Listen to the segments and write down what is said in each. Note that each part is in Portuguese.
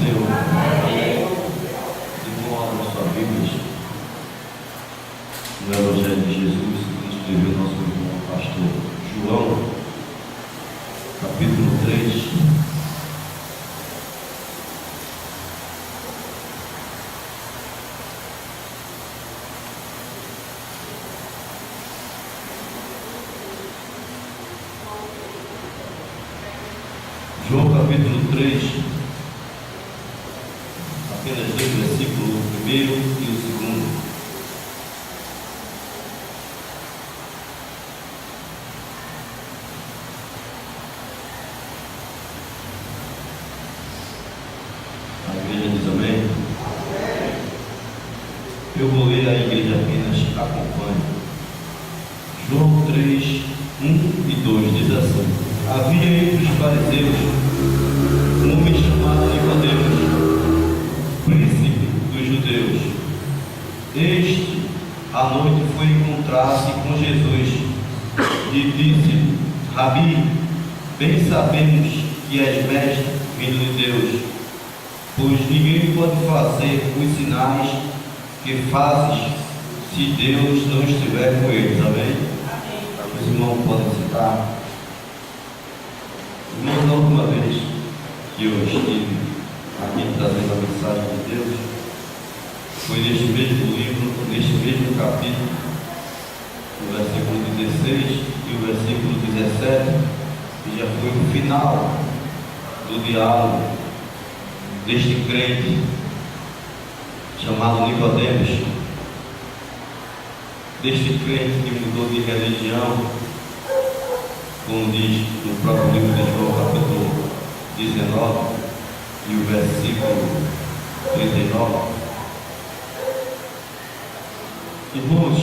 Senhor. Irmão, abra sua Bíblia no Evangelho de Jesus, que escreveu nosso irmão pastor João, capítulo 3. João capítulo 3, apenas dois versículos, o primeiro e o segundo. A igreja diz amém? Eu vou ler, a igreja apenas acompanha. João 3, 1 e 2 diz assim: havia entre os fariseus um homem chamado Nicodemos, príncipe dos judeus. Este, à noite, foi encontrar-se com Jesus e disse: Rabi, bem sabemos que és mestre vindo de Deus, pois ninguém pode fazer os sinais que fazes se Deus não estiver com eles. Amém? Os irmãos podem citar. Irmãos, a última vez que eu estive aqui trazendo a mensagem de Deus foi neste mesmo livro, neste mesmo capítulo, o versículo 16 e o versículo 17, que já foi o final do diálogo deste crente chamado Nicodemos, deste crente que mudou de religião, como diz no próprio livro de João, capítulo 19 e o versículo 39. Irmãos,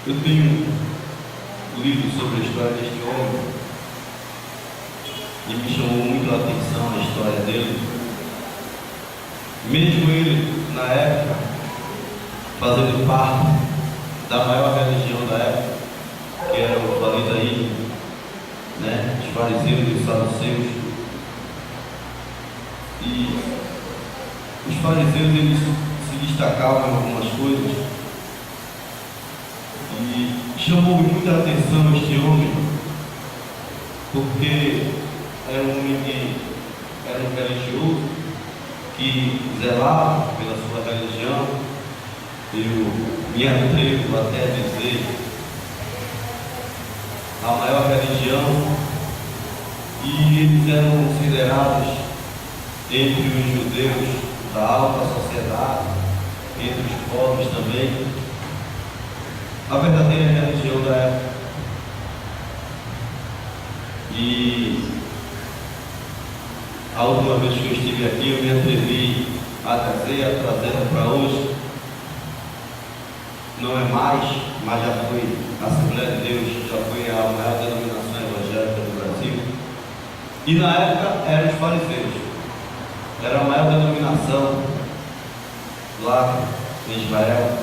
eu tenho lido sobre a história deste homem e me chamou muito a atenção a história dele. Mesmo ele, na época, fazendo parte da maior religião da época, que era o farisaísmo, né? Os fariseus e os saduceus. E os fariseus, eles se destacavam em algumas coisas, e chamou muita atenção este homem, porque era um homem que era um religioso, que zelava pela sua religião. Eu me atrevo até a dizer a maior religião, e eles eram considerados entre os judeus da alta sociedade, entre os pobres também, a verdadeira religião da época. E a última vez que eu estive aqui, eu me atrevi a trazer para hoje. Não é mais, mas já foi a Assembleia de Deus, já foi a maior denominação evangélica do Brasil. E na época eram os fariseus, era a maior denominação lá em Israel,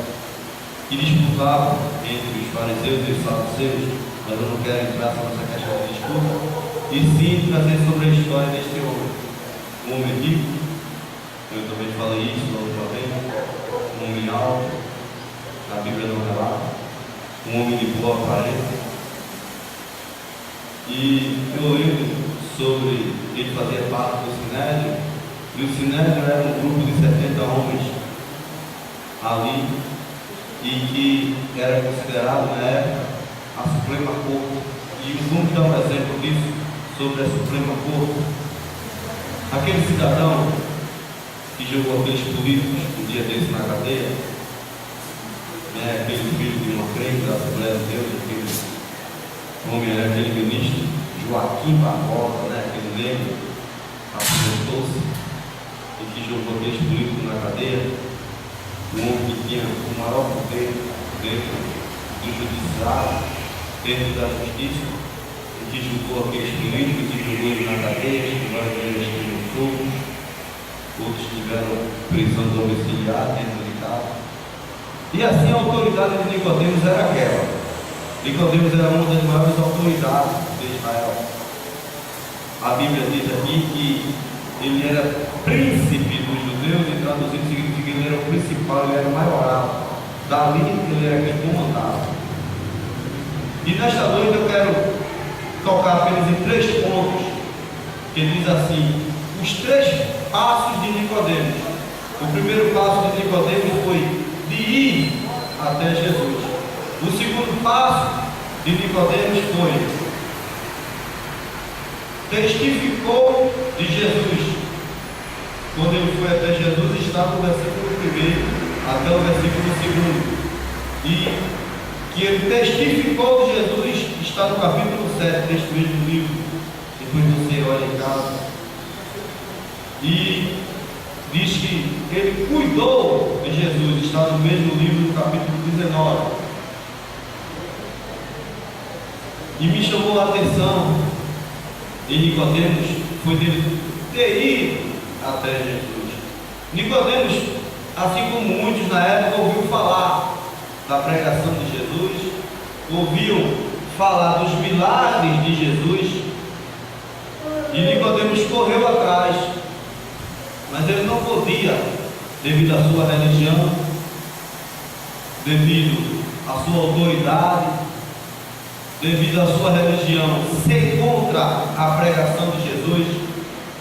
e disputavam entre os fariseus e os saduceus. Mas eu não quero entrar nessa questão de disputa, e sim trazer sobre a história deste homem. Um homem rico, eu também falei isso na última vez, um homem alto, a Bíblia não relata, um homem de boa aparência. E eu lembro sobre ele fazer parte do Sinédrio, e o Sinédrio era um grupo de 70 homens ali, e que era considerado na época a Suprema Corte. E vamos dar um exemplo disso, sobre a Suprema Corte. Aquele cidadão que jogou aqueles políticos um dia desse na cadeia, aquele filho de uma crente da Assembleia de Deus, aquele homem, aquele ministro Joaquim Barbosa, aquele negro, aposentou-se e que jogou aqueles políticos na cadeia. Um homem que tinha o maior poder dentro do judiciário, dentro da justiça, e que julgou aqueles políticos e jogou eles na cadeia, tiveram eles no fogo, outros tiveram prisão domiciliar dentro de casa. E assim a autoridade de Nicodemos era aquela. Nicodemos era uma das maiores autoridades de Israel. A Bíblia diz aqui que ele era príncipe dos judeus, e traduzido significa que ele era o principal, ele era o maioral. Dali ele era quem comandava. E nesta noite eu quero tocar apenas em 3 pontos, que diz assim: os 3 passos de Nicodemos. O primeiro passo de Nicodemos foi de ir até Jesus. O segundo passo de Nicodemos foi testificou de Jesus. Quando ele foi até Jesus, estava no versículo 1 até o versículo 2. E que ele testificou de Jesus está no capítulo 7 deste mesmo livro. Depois você olha em casa. E diz que ele cuidou de Jesus, está no mesmo livro, no capítulo 19. E me chamou a atenção em Nicodemos foi dele ter ido até Jesus. Nicodemos, assim como muitos na época, ouviu falar da pregação de Jesus, ouviam falar dos milagres de Jesus, e Nicodemos correu atrás, mas ele não podia, devido à sua religião, devido à sua autoridade, devido à sua religião ser contra a pregação de Jesus,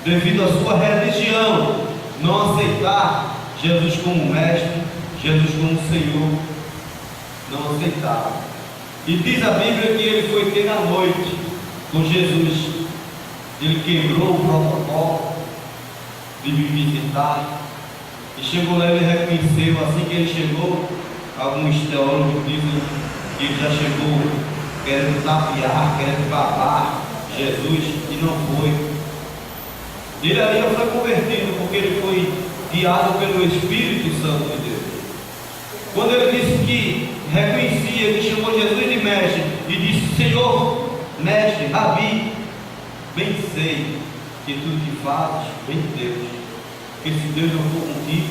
devido à sua religião não aceitar Jesus como mestre, Jesus como Senhor, não aceitava. E diz a Bíblia que ele foi ter à noite com Jesus. Ele quebrou o protocolo de me visitar, e chegou lá, ele reconheceu. Assim que ele chegou, alguns teólogos dizem que ele já chegou querendo tapear, querendo babar Jesus, e não foi. Ele ali não foi convertido, porque ele foi guiado pelo Espírito Santo de Deus. Quando ele disse que reconhecia, ele chamou Jesus de mestre e disse: Senhor, mestre, Rabi, bem sei que tudo que fazes vem de Deus, porque se Deus não for contigo,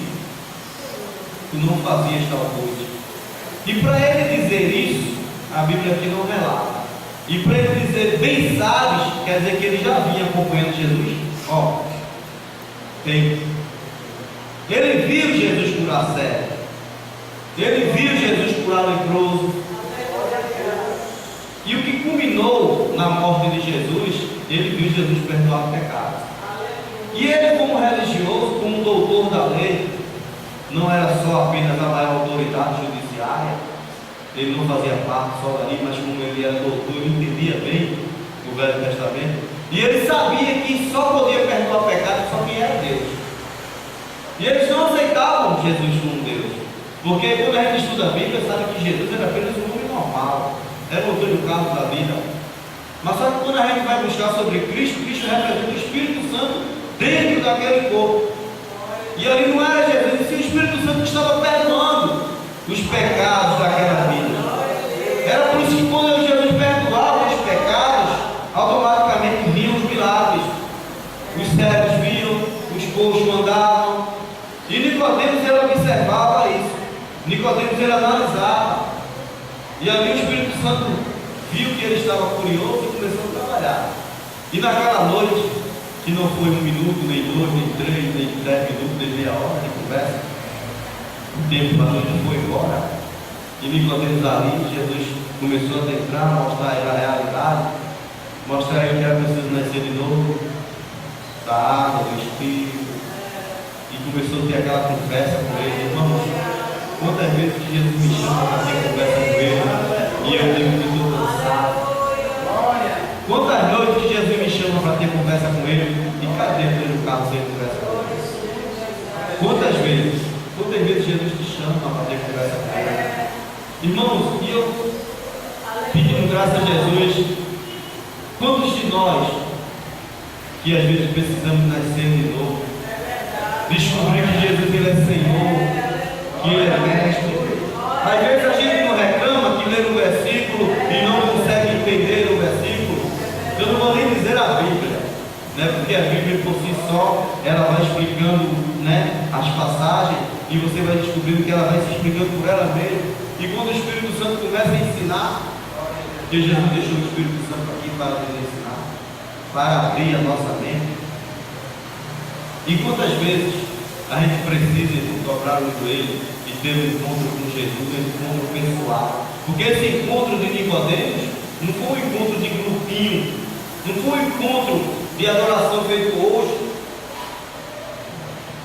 tu não fazias tal coisa. E para ele dizer isso, a Bíblia aqui não relata. E para ele dizer bem sabes, quer dizer que ele já vinha acompanhando Jesus. Ó, tem. Ele viu Jesus curar cego. Ele viu Jesus curar leproso. E o que culminou na morte de Jesus, ele viu Jesus perdoar pecados. E ele, como religioso, como doutor da lei, não era só apenas a maior autoridade judiciária. Ele não fazia parte só dali, mas como ele era doutor, ele entendia bem o Velho Testamento. E ele sabia que só podia perdoar pecado só quem era Deus. E eles não aceitavam Jesus como Deus. Porque quando a gente estuda a Bíblia, sabe que Jesus era apenas um homem normal. Era o Antônio Carlos da vida. Mas só que quando a gente vai buscar sobre Cristo, Cristo representa o Espírito Santo dentro daquele corpo. E ali não era Jesus, e sim o Espírito Santo que estava perdoando os pecados daquela vida. Era por isso que quando Jesus perdoava os pecados, automaticamente vinham os milagres. Os cegos viam, os coxos andavam. E Nicodemos, ele observava isso. Nicodemos, ele analisava. E ali o Espírito Santo viu que ele estava curioso e começou a trabalhar. E naquela noite, que não foi 1 minuto, nem 2, nem 3, nem 10 minutos, nem meia hora de conversa, o tempo da noite foi embora. E Nicodemos ali, Jesus começou a adentrar, mostrar a ele a realidade, mostrar a ele que era preciso nascer de novo, da água, do Espírito. E começou a ter aquela conversa com ele. Irmãos, quantas vezes que Jesus me chama para ter conversa com ele e eu tenho que estou cansado? Quantas noites que Jesus me chama para ter conversa com ele e cadê ele no carro sem conversa com ele? Quantas vezes? Quantas vezes Jesus te chama para ter conversa com ele? Irmãos, e eu pedindo graças a Jesus, quantos de nós que às vezes precisamos nascer de novo, descobrir que Jesus ele é Senhor, que ele é mestre? Às vezes a gente não reclama que lê um versículo e não consegue entender o versículo. Eu não vou nem dizer a Bíblia, né? Porque a Bíblia por si só ela vai explicando, né, as passagens, e você vai descobrindo que ela vai se explicando por ela mesma. E quando o Espírito Santo começa a ensinar, que Jesus deixou o Espírito Santo aqui para nos ensinar, para abrir a nossa mente. E quantas vezes a gente precisa dobrar o joelho e ter um encontro com Jesus, um encontro pessoal? Porque esse encontro de Nicodemos não foi um encontro de grupinho, não foi um encontro de adoração feito hoje.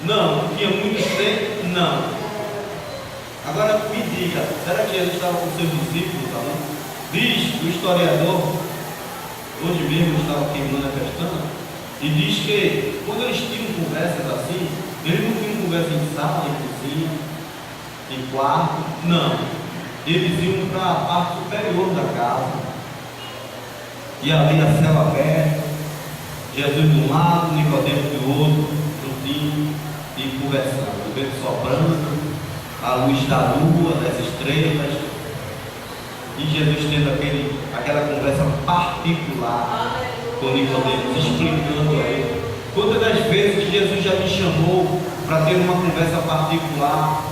Não tinha muito tempo, não. Agora me diga, será que Jesus estava com seus discípulos falando? Diz o historiador, hoje mesmo estava queimando a pestana, e diz que quando eles tinham conversas assim, eles não tinham conversa em sala, em cozinha, em quarto, não. Eles iam para a parte superior da casa, e ali a céu aberto, Jesus de um lado, Nicodemos do outro, juntinho, e conversando, o vento soprando, a luz da lua, das estrelas, e Jesus tendo aquela conversa particular com Nicodemos, explicando a ele. Quantas das vezes Jesus já me chamou para ter uma conversa particular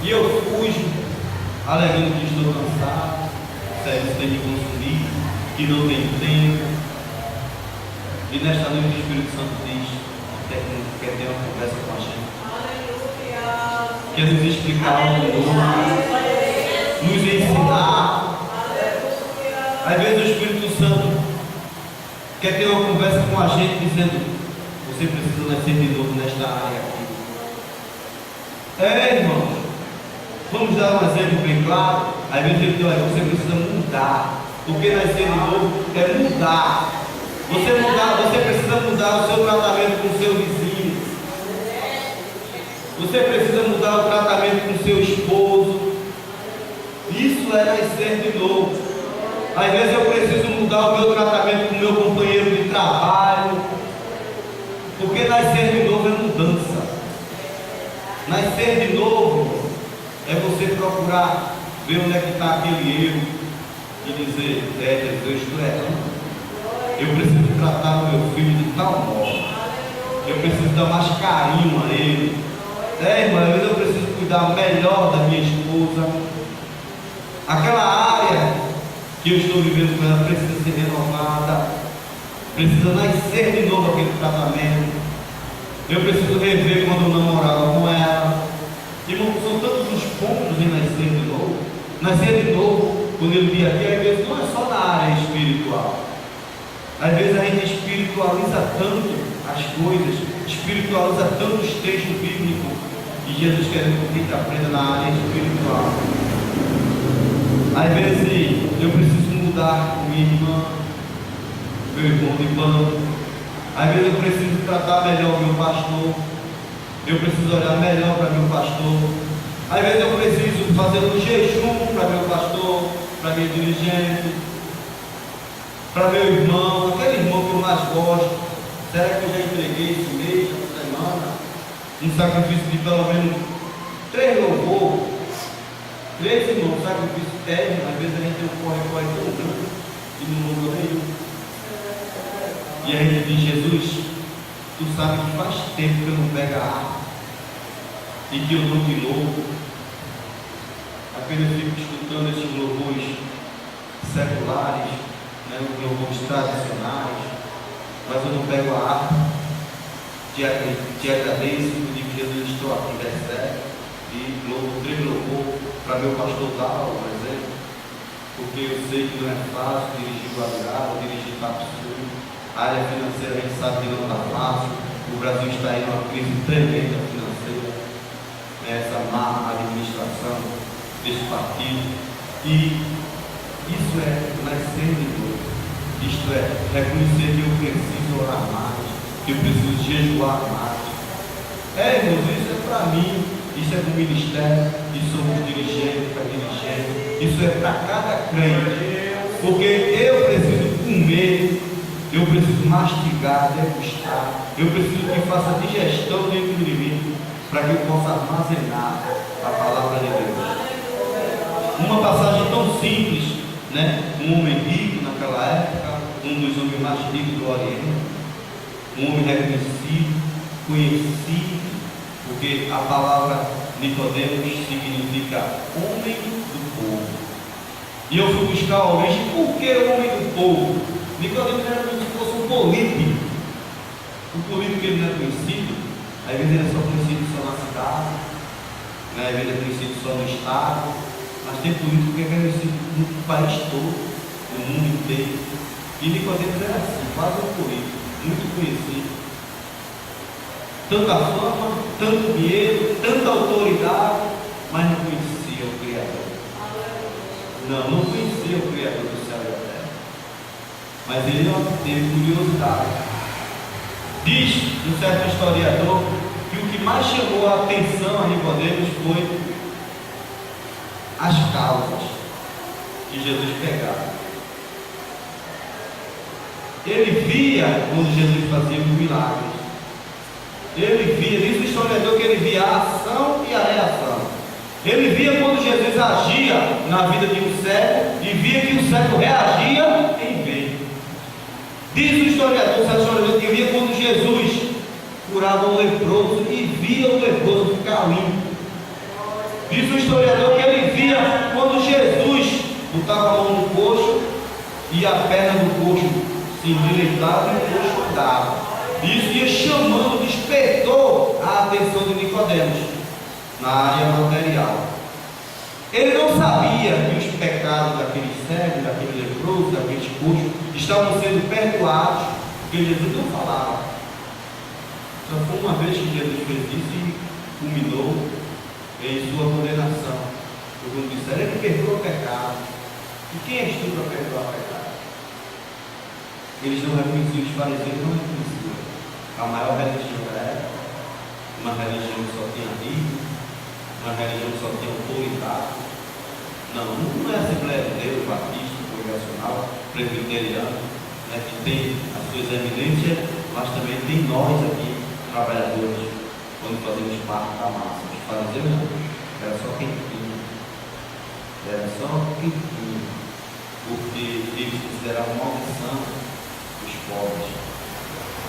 e eu fujo, alegando que estou cansado, serviço tem que consumir, que não tem tempo. E nesta noite o Espírito Santo diz que quer ter uma conversa com a gente, quer nos explicar algo novo, nos ensinar. Às vezes o Espírito Santo quer ter uma conversa com a gente dizendo: você precisa nascer de novo nesta área aqui. Irmãos, vamos dar um exemplo bem claro. Às vezes ele diz: olha, você precisa mudar, porque nascer de novo é mudar. Você precisa mudar o seu tratamento com o seu vizinho. Você precisa mudar o tratamento com o seu esposo. Isso é nascer de novo. Às vezes eu preciso mudar o meu tratamento com o meu companheiro de trabalho, porque nascer de novo é mudança. Nascer de novo é você procurar ver onde é que está aquele erro e dizer: Jesus, eu estou errando. Eu preciso tratar o meu filho de tal modo. Eu preciso dar mais carinho a ele. Irmão, às vezes eu preciso cuidar melhor da minha esposa. Aquela área que eu estou vivendo com ela precisa ser renovada, precisa nascer de novo aquele tratamento. Eu preciso rever quando eu namorava com ela. Irmão, são tantos os pontos em nascer de novo. Nascer de novo, quando eu vi aqui, às vezes não é só na área espiritual. Às vezes a gente espiritualiza tanto as coisas, espiritualiza tanto os textos bíblicos, e Jesus quer que a gente aprenda na área espiritual. Às vezes eu preciso mudar com minha irmã, meu irmão de banco. Às vezes eu preciso tratar melhor o meu pastor. Eu preciso olhar melhor para meu pastor. Às vezes eu preciso fazer um jejum para meu pastor, para meu dirigente, para meu irmão, aquele irmão que eu mais gosto. Será que eu já entreguei esse mês, essa semana, um sacrifício de pelo menos 3 louvores? 3 irmãos, sacrifício terno. Às vezes a gente tem um corre-corre tão grande e não louvor nenhum. E a gente diz: Jesus, tu sabe que faz tempo que eu não pego a arma e que eu não de novo. Apenas fico escutando esses louvores seculares, os louvores tradicionais, mas eu não pego a arma. Te agradeço, digo: Jesus, estou aqui, recebe. E louvo 3 louvores para meu pastor Dal, por exemplo, porque eu sei que não é fácil dirigir Guarulhos, dirigir Papo Sul. A área financeira a gente sabe que não está fácil. O Brasil está em uma crise tremenda financeira, essa má administração desse partido. E isso é nascer de novo. Isto é reconhecer que eu preciso orar mais, que eu preciso jejuar mais. Irmãos, isso é para mim. Isso é do ministério, isso somos dirigentes para dirigente, isso é para cada crente, porque eu preciso comer, eu preciso mastigar, degustar, eu preciso que faça digestão dentro de mim, para que eu possa armazenar a palavra de Deus. Uma passagem tão simples, um homem rico naquela época, um dos homens mais ricos do Oriente, um homem reconhecido, conhecido, porque a palavra Nicodemos significa homem do povo. E eu fui buscar a origem. Por que homem do povo? Nicodemos era como se fosse um político. O político ele não é conhecido, às vezes ele é só conhecido só na cidade, né? Às vezes ele é conhecido só no estado, mas tem político que é conhecido no país todo, no mundo inteiro. E Nicodemos era assim, quase um político, muito conhecido. Tanta fama, tanto dinheiro, tanta autoridade, mas não conhecia o Criador. Não conhecia o Criador do céu e da terra. Mas ele teve curiosidade. Diz um certo historiador que o que mais chamou a atenção a Nicodemos foi as causas que Jesus pegava. Ele via quando Jesus fazia os milagres. Ele via, diz o historiador que ele via a ação e a reação. Ele via quando Jesus agia na vida de um cego e via que o cego reagia em ver. Diz o historiador que via quando Jesus curava um leproso e via o leproso ficar limpo. Diz o historiador que ele via quando Jesus botava a mão no coxo e a perna do coxo se endireitava e o coxo andava. Isso ia chamando, despertou a atenção de Nicodemos na área material. Ele não sabia que os pecados daquele cego, daquele leproso, daqueles coxos estavam sendo perdoados, porque Jesus não falava. Só foi uma vez que Jesus fez isso e culminou em sua condenação. Quando disseram, ele perdoa o pecado. E quem és tu para perdoar o pecado? Eles não reconheciam, os fariseus não reconheciam. A maior religião da época, uma religião que só tinha livro, uma religião que só tinha autoridade. Não é a Assembleia de Deus, Batista, Congregacional, Presbiteriano, né, que tem as suas eminências, mas também tem nós aqui, trabalhadores, quando fazemos parte da massa. Os fariseus não, era só quem tinha. Era só quem tinha, porque eles consideravam maldição os pobres.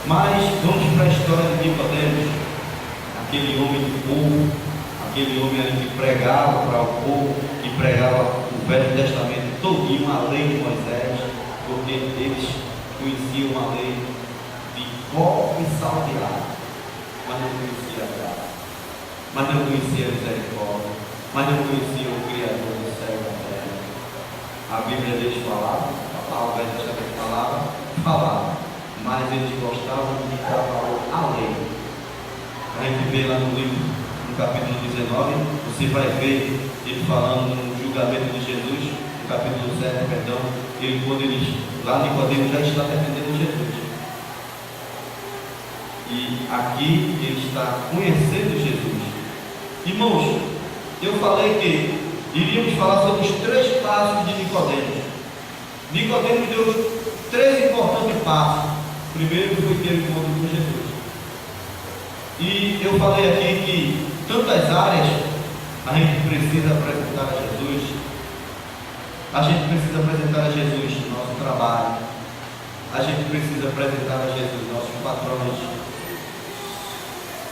Mas vamos para a história de Nicodemos, aquele homem do povo, aquele homem ali que pregava para o povo, que pregava o Velho Testamento todinho, a lei de Moisés, porque eles conheciam a lei de copo e salteado, mas não conheciam a graça, mas não conheciam a misericórdia, mas não conheciam o Criador do céu e da terra. A Bíblia deles falava, o Velho Testamento falava. Mas eles gostavam de dar valor à lei. A gente vê lá no livro, no capítulo 19, você vai ver ele falando no julgamento de Jesus, no capítulo 7, perdão, lá Nicodemos já está defendendo Jesus. E aqui ele está conhecendo Jesus. Irmãos, eu falei que iríamos falar sobre os 3 passos de Nicodemos. Nicodemos deu 3 importantes passos. Primeiro foi ter um encontro com Jesus. E eu falei aqui que tantas áreas a gente precisa apresentar a Jesus. A gente precisa apresentar a Jesus no nosso trabalho. A gente precisa apresentar a Jesus nossos patrões.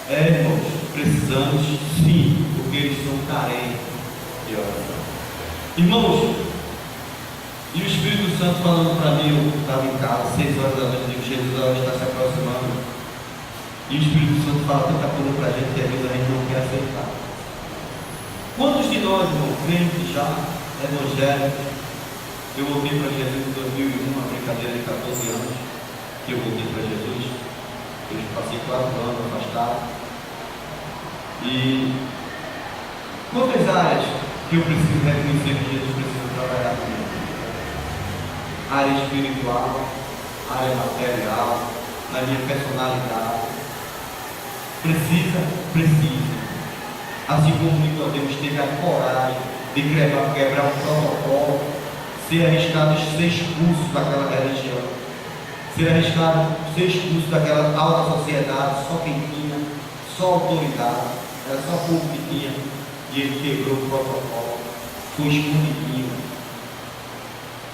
Irmãos, precisamos sim, porque eles são carentes de oração. Irmãos, e o Espírito Santo falando para mim, eu estava em casa, 6 horas da noite, digo, Jesus está se aproximando. E o Espírito Santo fala tanta coisa para a gente que às vezes a gente não quer aceitar. Quantos de nós, irmão, crentes já, evangélicos, eu voltei para Jesus em 2001, uma brincadeira de 14 anos, que eu voltei para Jesus. Eu passei 4 anos afastado. E quantas áreas que eu preciso reconhecer que Jesus precisa trabalhar comigo? Área espiritual, área material, na minha personalidade. Precisa. Assim como Nicodemos teve a coragem de quebrar um protocolo, ser arriscado ser expulso daquela religião, ser arriscado ser expulso daquela alta sociedade, só quem tinha, só autoridade, era só o povo que tinha, e ele quebrou o protocolo, foi escondidinho.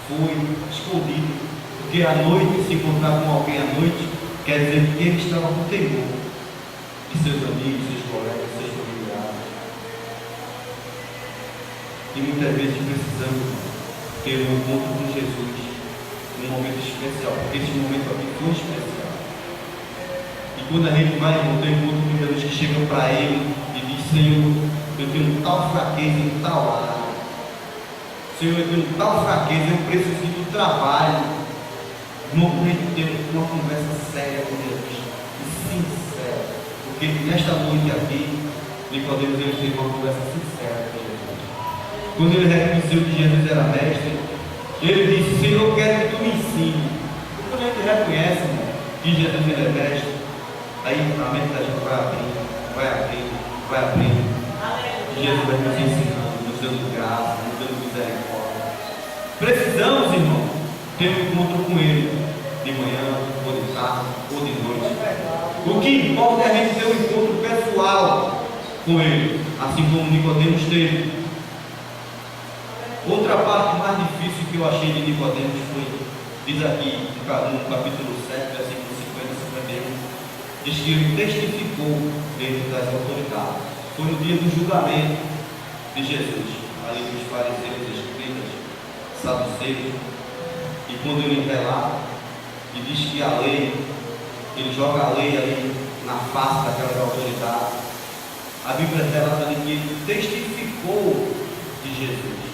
Foi escondido, porque à noite, se encontrar com alguém à noite, quer dizer que ele estava com temor de seus amigos, seus colegas, seus familiares. E muitas vezes precisamos ter um encontro com Jesus, um momento especial, porque esse momento aqui foi especial. quando a gente vai no encontro com Jesus, que chega para Ele e diz: Senhor, eu tenho tal fraqueza em tal área. Senhor, eu tenho tal fraqueza, eu preciso do trabalho. Irmão, a gente tem uma conversa séria com Jesus, e sincera, porque nesta noite aqui, Nicodemos teve uma conversa sincera com Jesus. Quando ele reconheceu que Jesus era mestre, ele disse: Senhor, eu quero que tu me ensine. E quando a gente reconhece, irmão, que Jesus ele é mestre, aí a mente da gente vai abrindo, vai abrindo, vai abrindo. E Jesus vai nos ensinando, nos dando graça, nos dando misericórdia. Precisamos, irmão, ter um encontro com Ele, de manhã, ou de tarde, ou de noite. O que importa é a gente ter um encontro pessoal com Ele, assim como Nicodemos teve. Outra parte mais difícil que eu achei de Nicodemos foi, diz aqui no capítulo 7, versículo 50 e 51, diz que ele testificou dentro das autoridades. Foi no dia do julgamento de Jesus, ali dos fariseus, escribas, saduceus, e quando ele relata e diz que a lei, ele joga a lei ali na face daquelas autoridades, a Bíblia relata ali que ele testificou de Jesus.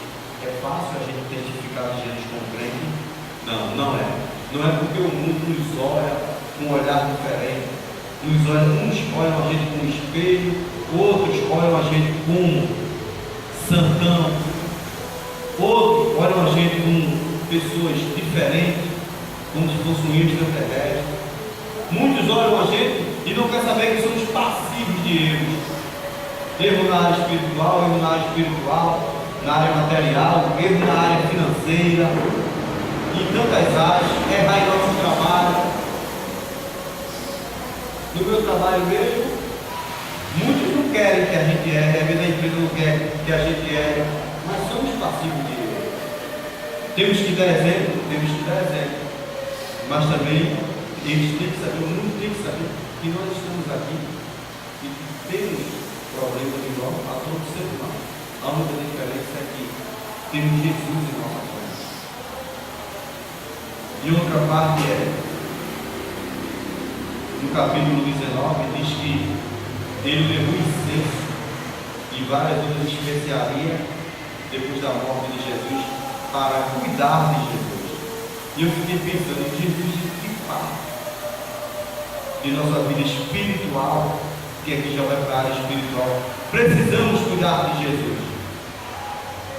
É fácil a gente testificar de Jesus como crente? Não, não é. Não é porque o mundo nos olha com um olhar diferente. Uns olham a gente com espelho, outros olham a gente como santão, outros olham a gente com pessoas diferentes, como se fosse um extraterrestre. Muitos olham a gente e não querem saber que somos passivos de erros. Erro na área espiritual, erro na área espiritual, na área material, erro na área financeira, em tantas áreas, errar em nosso trabalho. No meu trabalho mesmo, muitos não querem que a gente erre, às vezes a empresa não quer que a gente erre, mas somos passivos de erro. Temos que dar exemplo, mas também eles têm que saber, o mundo tem que saber que nós estamos aqui e temos problemas igual a todo ser humano. A única diferença é que temos Jesus em nossa frente. E outra parte é, no capítulo 19, diz que ele levou incenso e várias outras especiarias depois da morte de Jesus para cuidar de Jesus. E eu fiquei pensando em Jesus, de que parte de nossa vida espiritual, que aqui já vai para a área espiritual, precisamos cuidar de Jesus.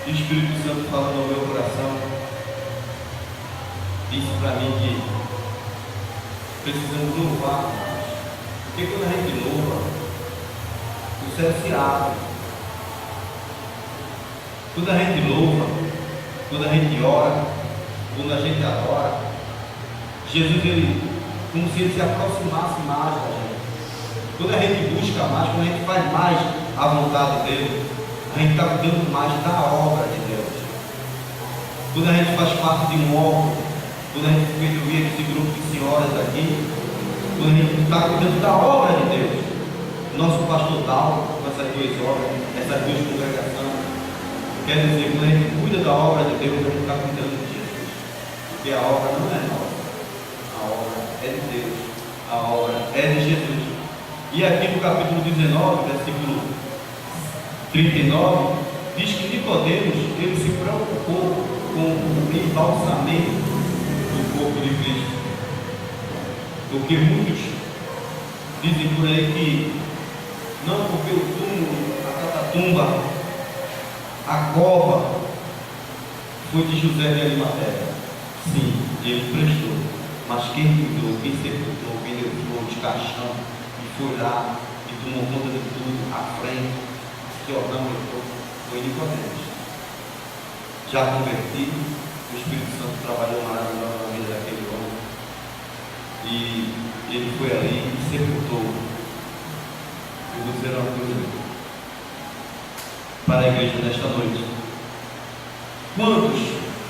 E o Espírito Santo falando ao meu coração disse para mim que precisamos louvar mais. Porque quando a gente louva, o céu se abre. Quando a gente louva, quando a gente ora, quando a gente adora, Jesus, ele, como se ele se aproximasse mais da gente. Quando a gente busca mais, quando a gente faz mais a vontade dele, a gente está cuidando mais da obra de Deus. Quando a gente faz parte de um órgão, quando a gente vê esse grupo de senhoras aqui, quando a gente está cuidando da obra de Deus, nosso pastor Dal, com essas duas obras, essas duas congregações, quer dizer, quando a gente cuida da obra de Deus, a gente está cuidando de Jesus. Porque a obra não é nossa, a obra é de Deus, a obra é de Jesus. E aqui no capítulo 19, versículo 39, diz que Nicodemos, ele se preocupou com o embalsamento do corpo de Cristo. Porque muitos dizem por aí que não, porque o túmulo, a catatumba, a cova foi de José de Arimateia. Sim, ele prestou. Mas quem cuidou, quem sepultou, quem levou os caixão e foi lá e tomou conta de tudo à frente, que não entrou, foi Nicodemos. Já convertido, o Espírito Santo trabalhou maravilhosamente na vida daquele homem. E ele foi ali e sepultou. Eu vou dizer uma coisa para a igreja nesta noite. Quantos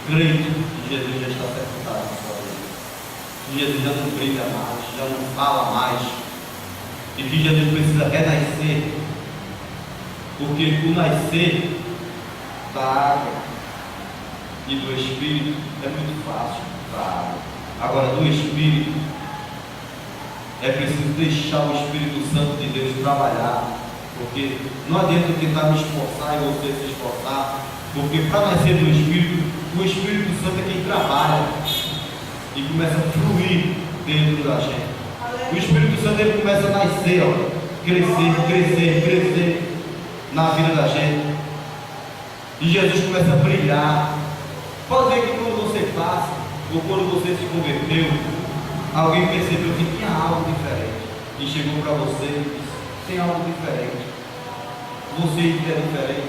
creem que Jesus já está sepultado na sua vida? Que Jesus já não brilha mais, já não fala mais, e que Jesus precisa renascer, porque o nascer da água e do Espírito é muito fácil da água. Agora, do Espírito É preciso deixar o Espírito Santo de Deus trabalhar, porque não adianta eu tentar me esforçar e você se esforçar, porque para nascer do Espírito, o Espírito Santo é quem trabalha e começa a fluir dentro da gente. O Espírito Santo ele começa a nascer, ó, crescer na vida da gente, e Jesus começa a brilhar. Pode ver que quando você passa, ou quando você se converteu, alguém percebeu que tinha algo diferente e chegou para você e disse: tem algo diferente, você é diferente.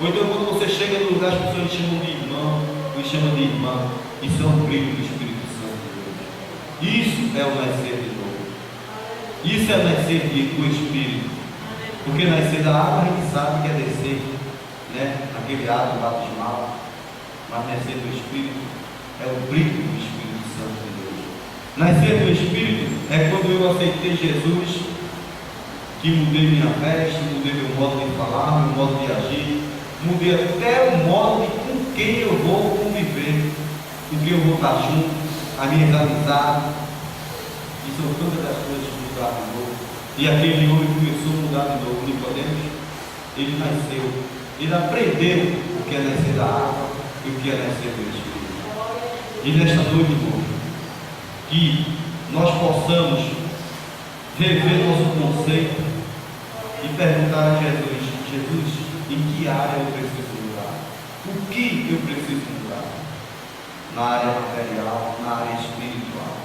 Ou então quando você chega no lugar, as pessoas lhe chamam de irmão, lhe chamam de irmã. Isso é um brilho do Espírito Santo de Deus. Isso é o nascer de novo. Isso é o nascer do Espírito. Porque nascer da água a gente sabe que é descer, né, aquele ato batismal. Mas nascer do Espírito é o brilho do Espírito Santo de Deus. Nascer do Espírito é quando eu aceitei Jesus, que mudei minha veste, mudei meu modo de falar, meu modo de agir, mudei até o modo de com quem eu vou conviver, com quem eu vou estar junto, a minha amizade. E são todas as coisas que mudaram de novo. E aquele homem começou a mudar de novo. Nicodemos, ele nasceu, ele aprendeu o que é nascer da água e o que é nascer do Espírito. E nesta noite, irmão, que nós possamos rever nosso conceito e perguntar a Jesus: Jesus, em que área eu preciso mudar? O que eu preciso mudar? Na área material, na área espiritual.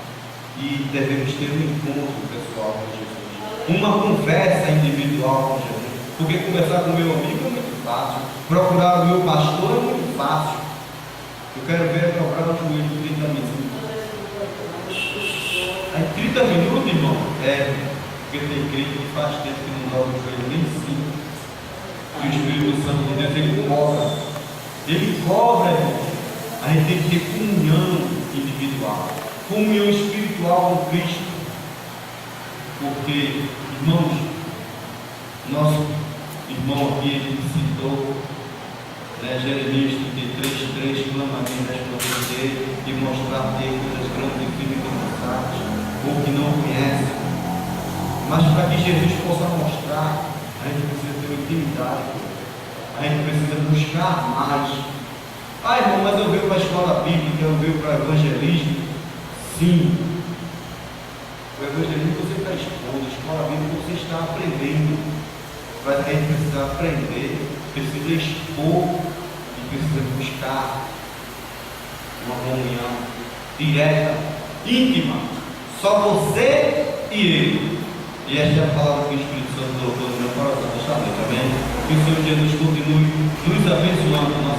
E devemos ter um encontro pessoal com Jesus, uma conversa individual com Jesus, porque conversar com o meu amigo é muito fácil, procurar o meu pastor é muito fácil. Eu quero ver dobrar o joelho 30 minutos. Aí 30 minutos, irmão, porque tem crente que faz tempo que não dobra o joelho nem 5. E o Espírito Santo de Deus, ele cobra. Ele cobra, irmão. A gente tem que ter comunhão individual, comunhão espiritual com Cristo. Porque, irmãos, nosso irmão aqui, ele citou, Jeremias 33:3, clama a mim, responder e mostrar-te coisas grandes e infinitas, ou que não conhece. Mas para que Jesus possa mostrar, a gente precisa ter intimidade, a gente precisa buscar mais. Irmão, mas eu venho para a escola bíblica, eu venho para o evangelismo. Sim, o evangelismo você está expondo, a escola bíblica você está aprendendo. Mas a gente precisa aprender, precisa expor e precisa buscar uma comunhão direta, íntima, só você e ele. E esta é a palavra que o Espírito Santo colocou no meu coração nesta noite, amém? Que o Senhor Jesus continue nos abençoando.